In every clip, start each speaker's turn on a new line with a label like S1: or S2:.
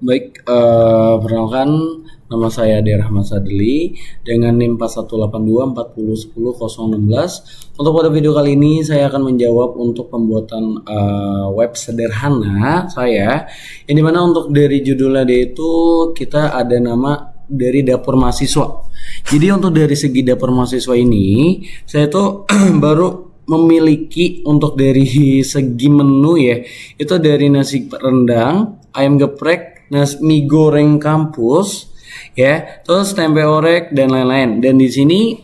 S1: Baik, perkenalkan nama saya Ade Rahmat Sadli dengan NIM 4182401016. Untuk pada video kali ini saya akan menjawab untuk pembuatan web sederhana saya, yang dimana untuk dari judulnya itu kita ada nama dari dapur mahasiswa. Jadi untuk dari segi dapur mahasiswa ini saya tuh baru memiliki untuk dari segi menu ya, itu dari nasi rendang, ayam geprek, mie goreng kampus, ya, terus tempe orek dan lain-lain. Dan di sini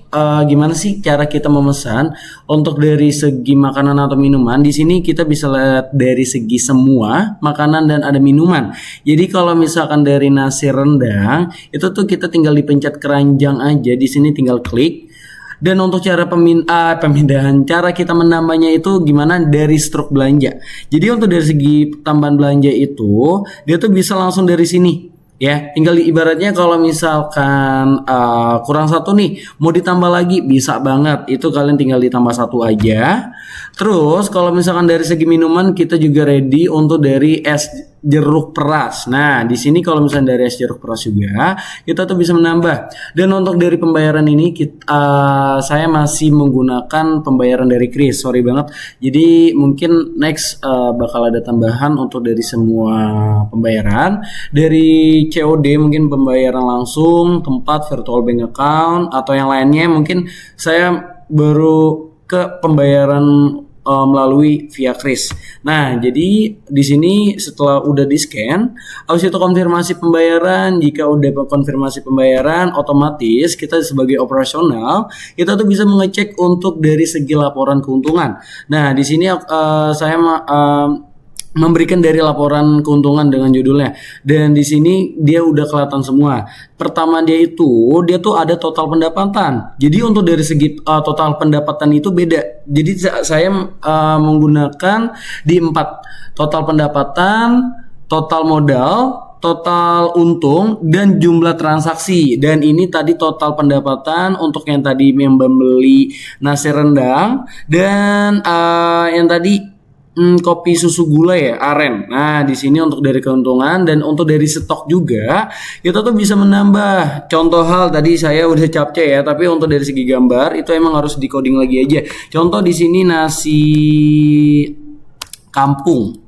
S1: gimana sih cara kita memesan untuk dari segi makanan atau minuman? Di sini kita bisa lihat dari segi semua makanan dan ada minuman. Jadi kalau misalkan dari nasi rendang itu tuh kita tinggal dipencet keranjang aja. Di sini tinggal klik. Dan untuk cara pemindahan, cara kita menambahnya itu gimana dari struk belanja. Jadi untuk dari segi tambahan belanja itu dia tuh bisa langsung dari sini. Ya, tinggal ibaratnya kalau misalkan kurang satu nih, mau ditambah lagi bisa banget. Itu kalian tinggal ditambah satu aja. Terus kalau misalkan dari segi minuman kita juga ready untuk dari es jeruk peras. Nah, di sini kalau misalnya dari es jeruk peras juga kita tuh bisa menambah. Dan untuk dari pembayaran ini saya masih menggunakan pembayaran dari Kris. Sorry banget. Jadi mungkin next bakal ada tambahan untuk dari semua pembayaran. Dari COD mungkin pembayaran langsung, tempat, virtual bank account atau yang lainnya mungkin saya baru ke pembayaran melalui via Kris. Nah, jadi di sini setelah udah di-scan, habis itu konfirmasi pembayaran. Jika udah konfirmasi pembayaran, otomatis kita sebagai operasional kita tuh bisa mengecek untuk dari segi laporan keuntungan. Nah, di sini saya memberikan dari laporan keuntungan dengan judulnya, dan di sini dia udah kelihatan semua. Pertama dia tuh ada total pendapatan. Jadi untuk dari segi total pendapatan itu beda. Jadi saya menggunakan di 4: total pendapatan, total modal, total untung, dan jumlah transaksi. Dan ini tadi total pendapatan untuk yang tadi membeli nasi rendang dan yang tadi kopi susu gula ya, aren. Nah, di sini untuk dari keuntungan dan untuk dari stok juga kita tuh bisa menambah. Contoh hal tadi saya udah capce ya, tapi untuk dari segi gambar itu emang harus di coding lagi aja. Contoh di sini nasi kampung.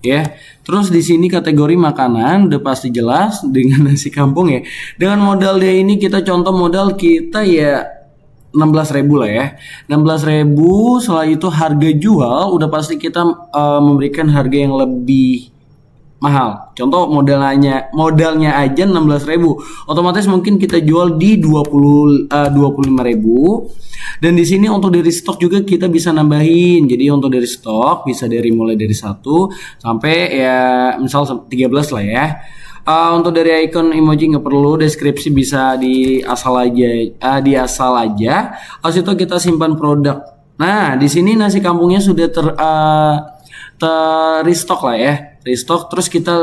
S1: Ya, terus di sini kategori makanan udah pasti jelas dengan nasi kampung ya. Dengan modal dia ini kita contoh modal kita ya 16.000 lah ya. 16.000, setelah itu harga jual udah pasti kita memberikan harga yang lebih mahal. Contoh modalnya aja 16.000. Otomatis mungkin kita jual di 25.000. Dan di sini untuk dari stok juga kita bisa nambahin. Jadi untuk dari stok bisa mulai dari 1 sampai ya misal 13 lah ya. Untuk dari icon emoji nggak perlu, deskripsi bisa di asal aja. Habis itu kita simpan produk. Nah, di sini nasi kampungnya sudah restock lah ya, restock. Terus kita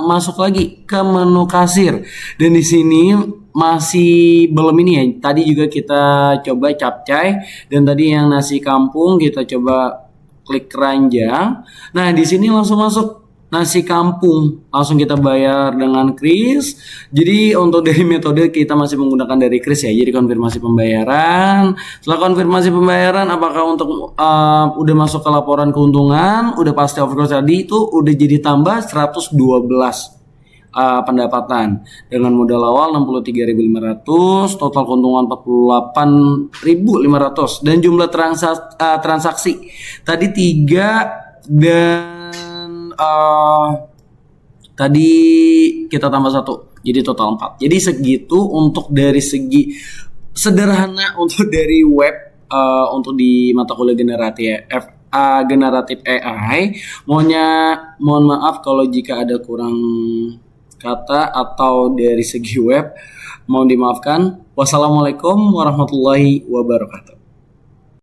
S1: masuk lagi ke menu kasir, dan di sini masih belum ini ya. Tadi juga kita coba capcay, dan tadi yang nasi kampung kita coba klik keranjang. Nah, di sini langsung masuk nasi kampung, langsung kita bayar dengan Kris. Jadi untuk dari metode kita masih menggunakan dari Kris ya. Jadi konfirmasi pembayaran. Setelah konfirmasi pembayaran, apakah untuk udah masuk ke laporan keuntungan, udah pasti of course tadi itu udah jadi tambah 112 pendapatan dengan modal awal 63.500, total keuntungan 48.500, dan jumlah transaksi tadi 3, dan tadi kita tambah 1, jadi total 4. Jadi segitu untuk dari segi sederhana untuk dari web untuk di mata kuliah generatif AI. Mohon maaf kalau jika ada kurang kata atau dari segi web, mohon dimaafkan. Wassalamualaikum warahmatullahi wabarakatuh.